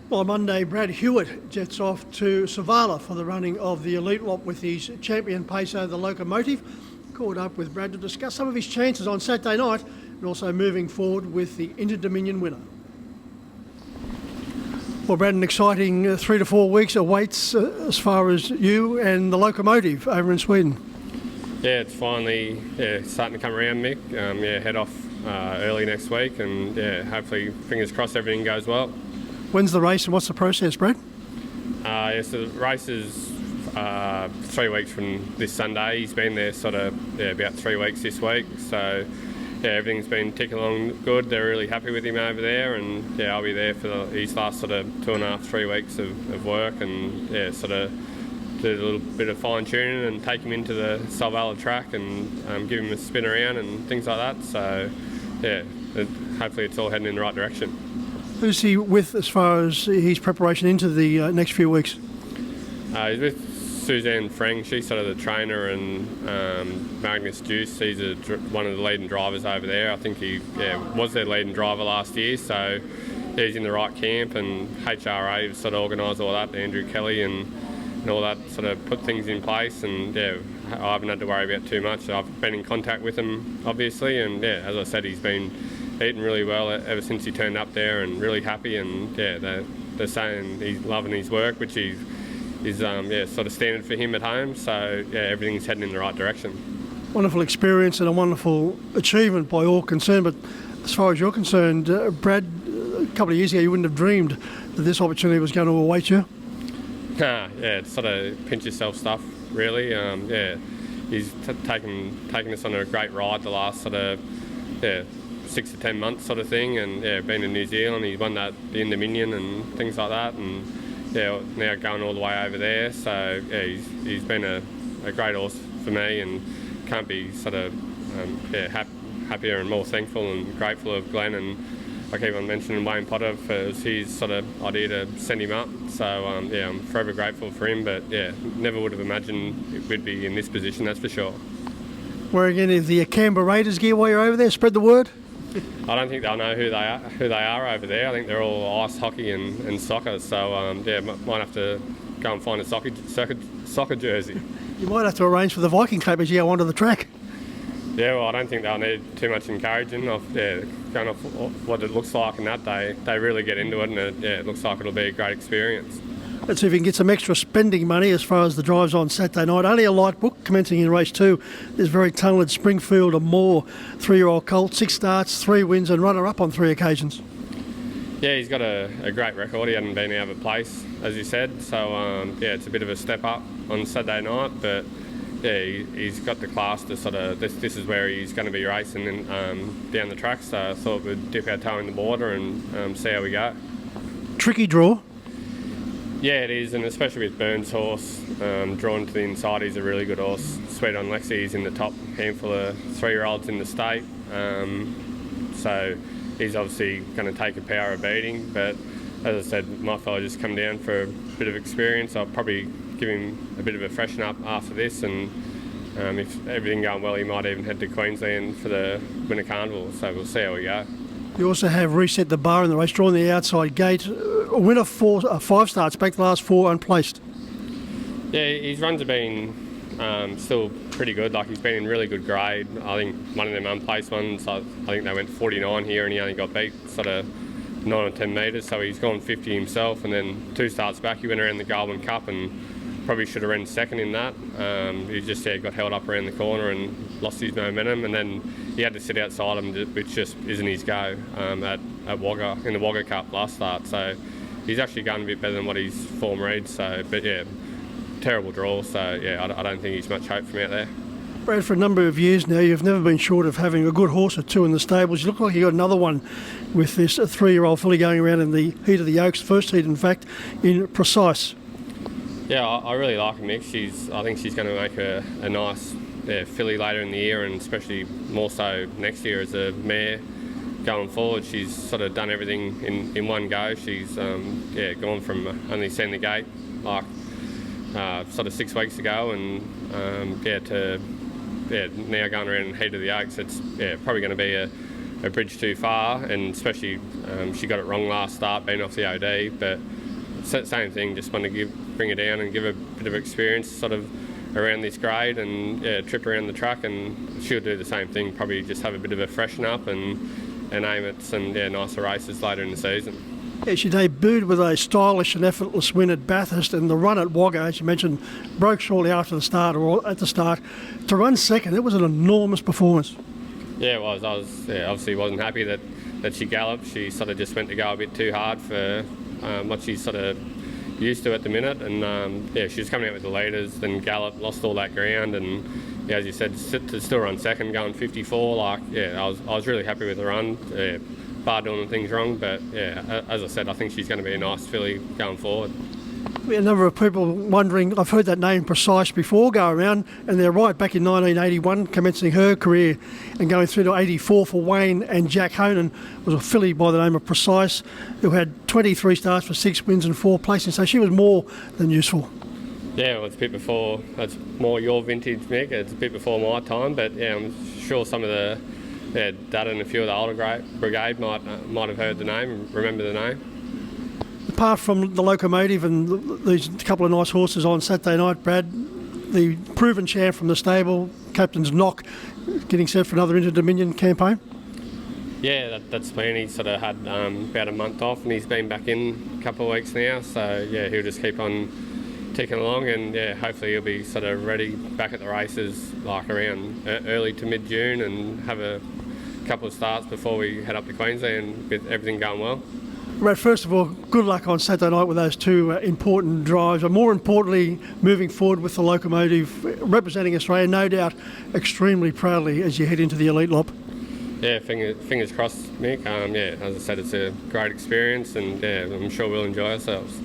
Well, Monday, Brad Hewitt jets off to Savala for the running of the Elite Lot with his champion pacer, the Locomotive. Caught up with Brad to discuss some of his chances on Saturday night and also moving forward with the Inter-Dominion winner. Well, Brad, an exciting 3 to 4 weeks awaits as far as you and the Locomotive over in Sweden. Yeah, it's finally starting to come around, Mick. Head off early next week, and hopefully, fingers crossed, everything goes well. When's the race and what's the process, Brad? So the race is 3 weeks from this Sunday. He's been there about 3 weeks this week, so everything's been ticking along good. They're really happy with him over there, and I'll be there for his last 2.5, 3 weeks of work, and do a little bit of fine tuning and take him into the Savala track and give him a spin around and things like that. So hopefully it's all heading in the right direction. Who's he with as far as his preparation into the next few weeks? He's with Suzanne Freng. She's sort of the trainer, and Magnus Juice, he's one of the leading drivers over there. I think he was their leading driver last year, so he's in the right camp, and HRA have sort of organised all that, Andrew Kelly and all that, sort of put things in place, and I haven't had to worry about too much. I've been in contact with him, obviously, and as I said, he's been eating really well ever since he turned up there, and really happy, and they're saying he's loving his work, which is sort of standard for him at home, so everything's heading in the right direction. Wonderful experience and a wonderful achievement by all concerned, but as far as you're concerned, Brad, a couple of years ago you wouldn't have dreamed that this opportunity was going to await you? It's sort of pinch yourself stuff, really. He's taken us on a great ride the last 6 to 10 months sort of thing, and been in New Zealand, he won the Inter-Dominion and things like that, and now going all the way over there, so he's been a great horse for me, and can't be happier and more thankful and grateful of Glenn, and I keep on mentioning Wayne Potter for his sort of idea to send him up, so I'm forever grateful for him, but never would have imagined we'd be in this position, that's for sure. Wearing any of the Canberra Raiders gear while you're over there, spread the word? I don't think they'll know who they are over there. I think they're all ice hockey and soccer, so might have to go and find a soccer jersey. You might have to arrange for the Viking Club as you go onto the track. Yeah, well, I don't think they'll need too much encouraging. Going off what it looks like, and that they really get into it, and it looks like it'll be a great experience. Let's see if we can get some extra spending money as far as the drives on Saturday night. Only a light book commencing in race 2. There's very talented Springfield and Moore, 3-year-old colt, 6 starts, 3 wins and runner-up on 3 occasions. Yeah, he's got a great record. He hadn't been out of place, as you said. So, it's a bit of a step up on Saturday night, but he's got the class to this is where he's going to be racing down the track. So I thought we'd dip our toe in the water and see how we go. Tricky draw. Yeah, it is, and especially with Burns' horse, drawn to the inside, he's a really good horse. Sweet on Lexi, he's in the top handful of 3-year-olds in the state. So he's obviously going to take a power of beating, but as I said, my fellow just come down for a bit of experience. I'll probably give him a bit of a freshen up after this, and if everything going well, he might even head to Queensland for the Winter Carnival, so we'll see how we go. You also have reset the bar in the race, drawn the outside gate. A winner 5 starts, back the last 4 unplaced. Yeah, his runs have been still pretty good. Like, he's been in really good grade. I think one of them unplaced ones, I think they went 49 here, and he only got beat 9 or 10 metres, so he's gone 50 himself. And then 2 starts back, he went around the Goulburn Cup and probably should have ran second in that. He just got held up around the corner and lost his momentum, and then he had to sit outside him, which just isn't his go at Wagga, in the Wagga Cup last start. So he's actually going a bit better than what his form reads. So, but terrible draw. So I don't think he's much hope from out there. Brad, for a number of years now, you've never been short of having a good horse or 2 in the stables. You look like you got another one with this 3-year-old filly going around in the heat of the Oaks, first heat in fact, in Precise. Yeah, I really like her, Mick. I think she's going to make a nice filly later in the year, and especially more so next year as a mare going forward. She's sort of done everything in one go. She's gone from only seeing the gate like 6 weeks ago, and to now going around in heat of the Oaks. It's probably going to be a a bridge too far, and especially she got it wrong last start, being off the OD. But same thing, just want to bring her down and give her a bit of experience, sort of around this grade, and trip around the track, and she'll do the same thing. Probably just have a bit of a freshen up and aim at some nicer races later in the season. Yeah, she debuted with a stylish and effortless win at Bathurst, and the run at Wagga, as you mentioned, broke shortly after the start, or at the start. To run second, it was an enormous performance. Yeah, it was. I was obviously wasn't happy that she galloped. She sort of just went to go a bit too hard for what she's sort of used to at the minute, and she was coming out with the leaders, then galloped, lost all that ground, and as you said, to still run second, going 54. I was really happy with the run. Bar doing things wrong, but as I said, I think she's going to be a nice filly going forward. A number of people wondering, I've heard that name Precise before go around, and they're right, back in 1981, commencing her career and going through to 84 for Wayne and Jack Honan, was a filly by the name of Precise, who had 23 starts for 6 wins and 4 placings, so she was more than useful. Yeah, well, it's a bit before, that's more your vintage, Mick. It's a bit before my time, but I'm sure some of the Dad and a few of the older brigade might have heard the name, remember the name. Apart from the Locomotive and these couple of nice horses on Saturday night, Brad, the proven champ from the stable, Captain's Knock, getting set for another Inter-Dominion campaign? Yeah, that's been. He sort of had about a month off, and he's been back in a couple of weeks now. So he'll just keep on ticking along, and hopefully he'll be sort of ready back at the races like around early to mid-June, and have a couple of starts before we head up to Queensland with everything going well. Brad, first of all, good luck on Saturday night with those two important drives, and more importantly, moving forward with the Locomotive, representing Australia, no doubt, extremely proudly as you head into the Elite Lop. Yeah, fingers crossed, Mick. As I said, it's a great experience, and I'm sure we'll enjoy ourselves.